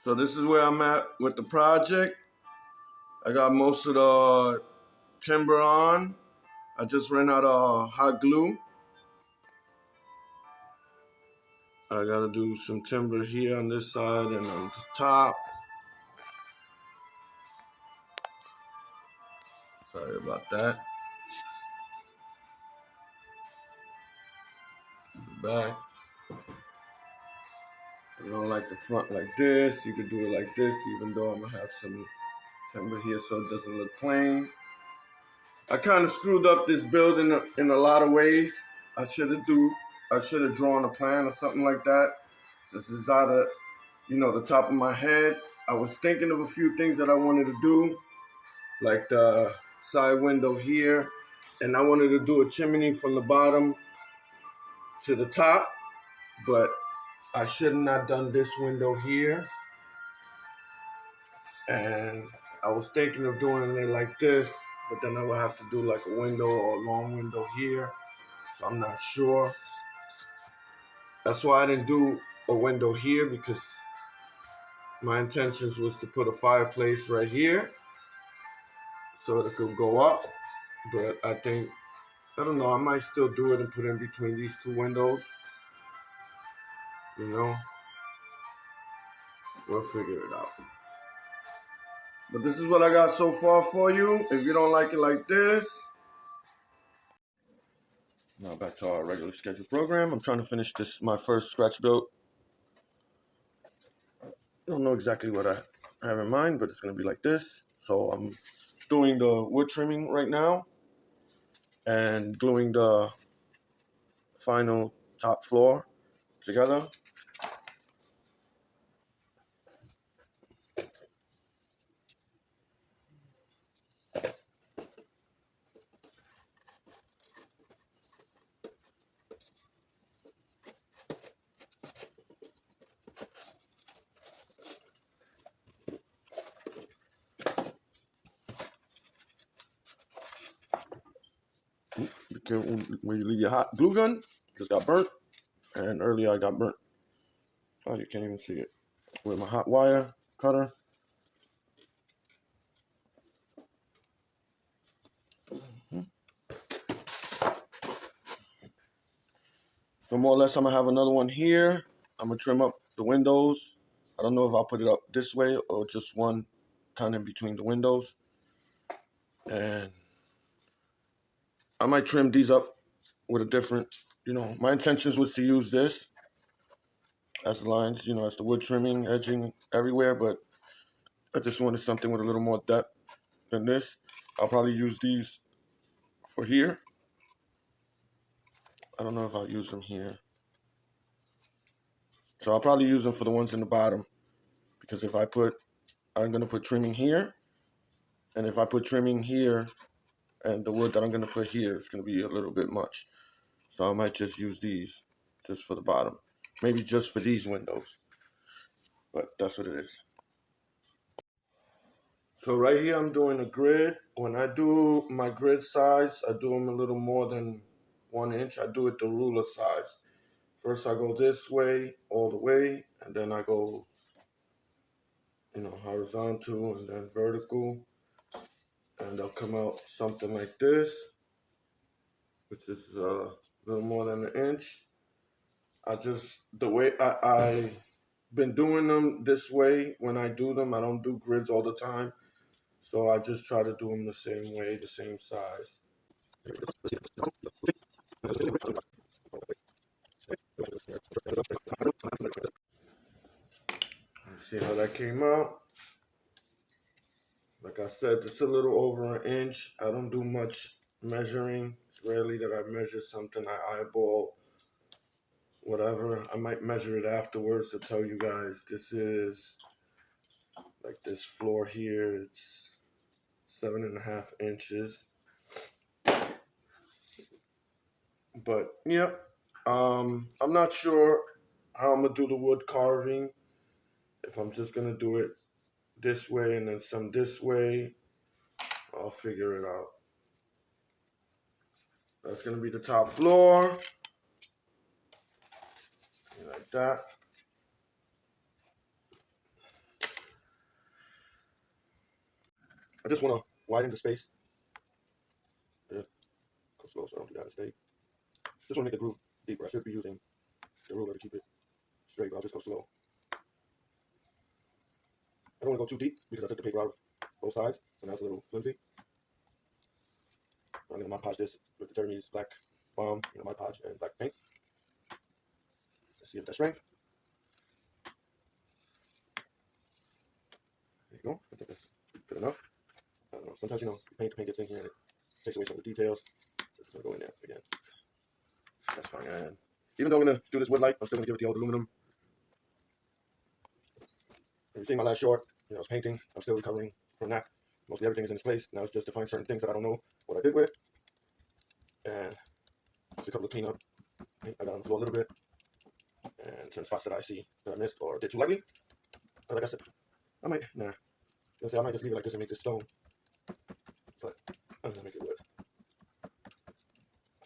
So this is where I'm at with the project. I got most of the timber on. I just ran out of hot glue. I gotta do some timber here on this side and on the top. Sorry about that. Back. You don't like the front like this. You could do it like this, even though I'm gonna have some timber here so it doesn't look plain. I kind of screwed up this building in a lot of ways. I should have drawn a plan or something like that. This is out of, the top of my head. I was thinking of a few things that I wanted to do, like the side window here, and I wanted to do a chimney from the bottom to the top, but I should have not done this window here. And I was thinking of doing it like this, but then I would have to do like a window or a long window here. So I'm not sure. That's why I didn't do a window here, because my intentions was to put a fireplace right here so it could go up. But I don't know, I might still do it and put in between these two windows. We'll figure it out. But this is what I got so far for you. If you don't like it like this. Now back to our regular scheduled program. I'm trying to finish my first scratch build. I don't know exactly what I have in mind, but it's going to be like this. So I'm doing the wood trimming right now and gluing the final top floor together. Be careful when you leave your hot glue gun. Just got burnt, and earlier I got burnt. Oh, you can't even see it. With my hot wire cutter. So more or less, I'm gonna have another one here. I'm gonna trim up the windows. I don't know if I'll put it up this way or just one kind of in between the windows. And I might trim these up with a different, my intentions was to use this as the lines, as the wood trimming, edging everywhere, but I just wanted something with a little more depth than this. I'll probably use these for here. I don't know if I'll use them here. So I'll probably use them for the ones in the bottom, because I'm gonna put trimming here, and if I put trimming here and the wood that I'm gonna put here, it's gonna be a little bit much. So I might just use these just for the bottom. Maybe just for these windows. But that's what it is. So right here I'm doing a grid. When I do my grid size, I do them a little more than 1 inch. I do it the ruler size. First I go this way, all the way, and then I go, horizontal and then vertical. And they'll come out something like this, which is a little more than 1 inch. The way I've been doing them this way, when I do them, I don't do grids all the time. So I just try to do them the same way, the same size. See how that came out? Like I said, it's a little over 1 inch. I don't do much measuring. It's rarely that I measure something. I eyeball whatever. I might measure it afterwards to tell you guys this is like this floor here. It's 7.5 inches. But yeah, I'm not sure how I'm gonna do the wood carving. If I'm just gonna do it this way and then some this way, I'll figure it out. That's gonna be the top floor. Like that. I just want to widen the space. Yeah, go slow so I don't do that mistake. Just want to make the groove deeper. I should be using the ruler to keep it straight, but I'll just go slow. I don't want to go too deep because I took the paper out of both sides, so now it's a little flimsy. I'm going to Mod Podge this with the Jeremy's black balm, Mod Podge and black paint. Let's see if that's strength. There you go. I think that's good enough. I don't know. Sometimes, paint gets in here and it takes away some of the details. So it's going to go in there again. That's fine. And even though I'm going to do this wood light, I'm still going to give it the old aluminum. If you see my last short, I was painting. I'm still recovering from that. Mostly everything is in its place. Now it's just to find certain things that I don't know what I did with. And just a couple of cleanup. I got on the floor a little bit. And some spots that I see that I missed or did too lightly. Like I said, I might just leave it like this and make this stone. But I'm gonna make it wood. I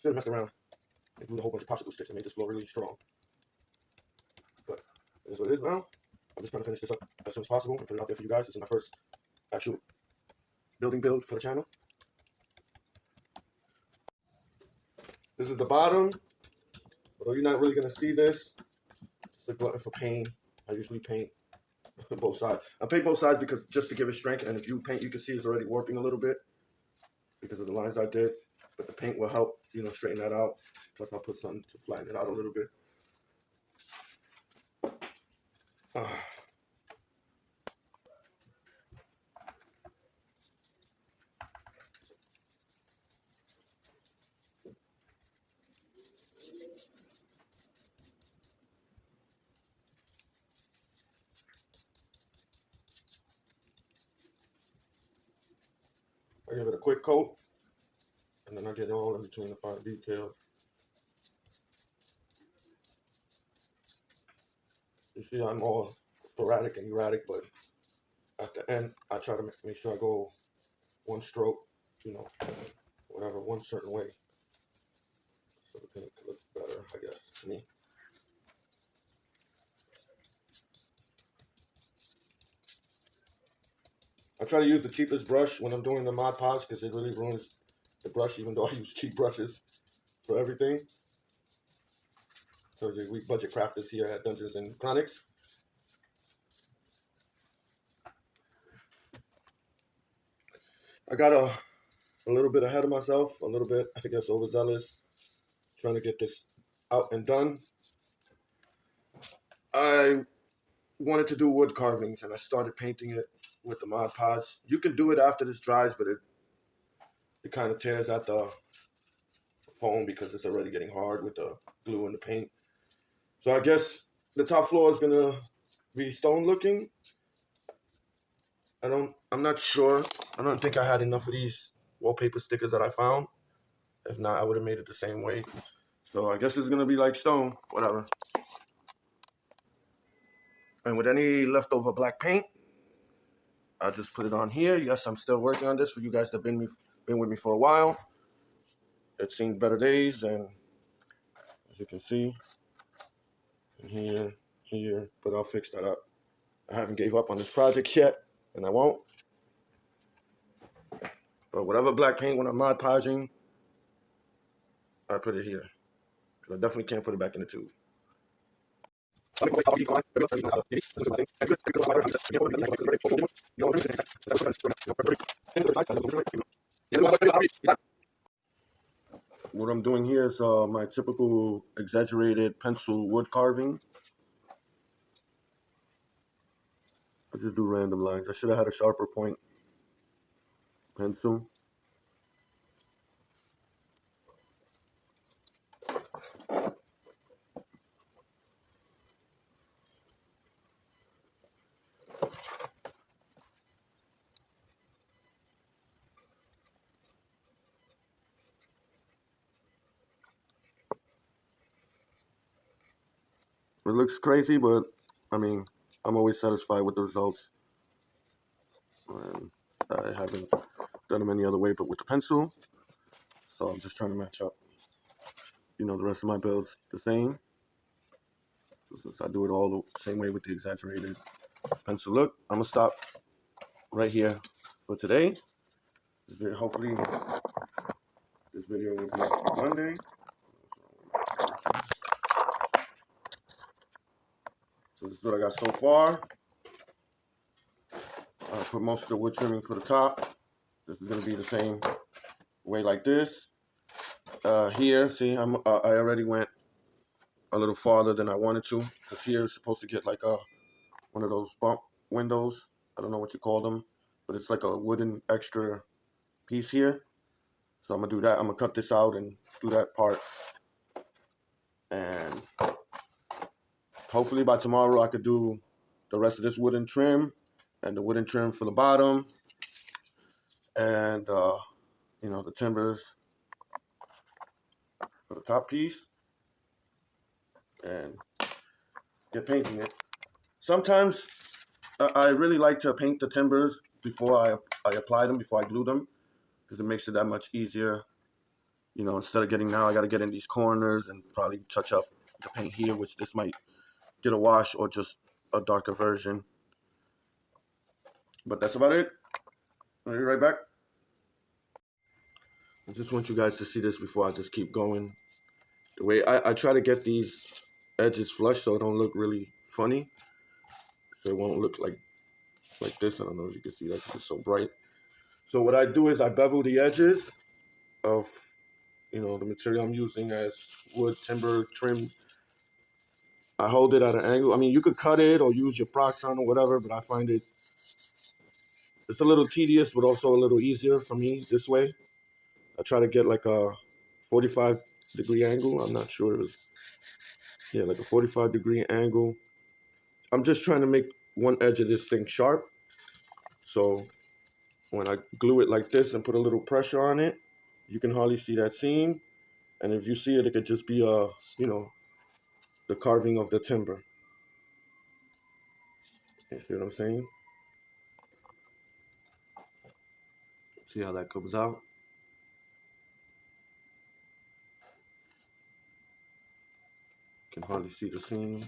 should have messed around and glued a whole bunch of popsicle sticks and made this floor really strong. But it is what it is now. I'm just trying to finish this up as soon as possible and put it out there for you guys. This is my first actual build for the channel. This is the bottom. Although you're not really gonna see this, it's a button for paint. I usually paint both sides. I paint both sides because just to give it strength, and if you paint, you can see it's already warping a little bit because of the lines I did. But the paint will help, straighten that out. Plus, I'll put something to flatten it out a little bit. I give it a quick coat, and then I get it all in between the fine details. You see, I'm all sporadic and erratic, but at the end, I try to make sure I go one stroke, whatever, one certain way, so the paint can look better, I guess, to me. I try to use the cheapest brush when I'm doing the Mod Podge because it really ruins the brush, even though I use cheap brushes for everything. So we budget crafters here at Dungeons and Chronics. I got a little bit ahead of myself, a little bit, I guess, overzealous, trying to get this out and done. I wanted to do wood carvings, and I started painting it with the Mod Podge. You can do it after this dries, but it kind of tears at the foam because it's already getting hard with the glue and the paint. So I guess the top floor is gonna be stone looking. I'm not sure. I don't think I had enough of these wallpaper stickers that I found. If not, I would have made it the same way. So I guess it's gonna be like stone, whatever. And with any leftover black paint, I'll just put it on here. Yes, I'm still working on this for you guys that have been with me for a while. It's seen better days, and as you can see, here, but I'll fix that up. I haven't gave up on this project yet, and I won't. But whatever black paint when I'm Mod Podging, I put it here. Because I definitely can't put it back in the tube. What I'm doing here is my typical exaggerated pencil wood carving. I just do random lines. I should have had a sharper point pencil. It looks crazy, but I mean, I'm always satisfied with the results. And I haven't done them any other way but with the pencil. So I'm just trying to match up, the rest of my builds the same. So since I do it all the same way with the exaggerated pencil look, I'm going to stop right here for today. Hopefully this video will be up Monday. So this is what I got so far. I put most of the wood trimming for the top. This is gonna be the same way like this. Here, see, I already went a little farther than I wanted to, because here it's supposed to get like one of those bump windows. I don't know what you call them, but it's like a wooden extra piece here. So I'm gonna do that. I'm gonna cut this out and do that part. And hopefully by tomorrow I could do the rest of this wooden trim and the wooden trim for the bottom. And you know, the timbers for the top piece. And get painting it. Sometimes I really like to paint the timbers before I apply them, before I glue them, because it makes it that much easier. You know, instead of getting now, I got to get in these corners and probably touch up the paint here, which this might get a wash or just a darker version. But that's about it. I'll be right back. I just want you guys to see this before I just keep going. The way I try to get these edges flush so it don't look really funny. So it won't look like this. I don't know if you can see that because it's so bright. So what I do is I bevel the edges of, you know, the material I'm using as wood, timber, trim. I hold it at an angle. I mean, you could cut it or use your Proxon or whatever, but I find it's a little tedious, but also a little easier for me this way. I try to get like a 45-degree angle. I'm not sure it was, yeah, like a 45-degree angle. I'm just trying to make one edge of this thing sharp. So when I glue it like this and put a little pressure on it, you can hardly see that seam. And if you see it, it could just be you know, the carving of the timber. You see what I'm saying? See how that comes out? Can hardly see the seam.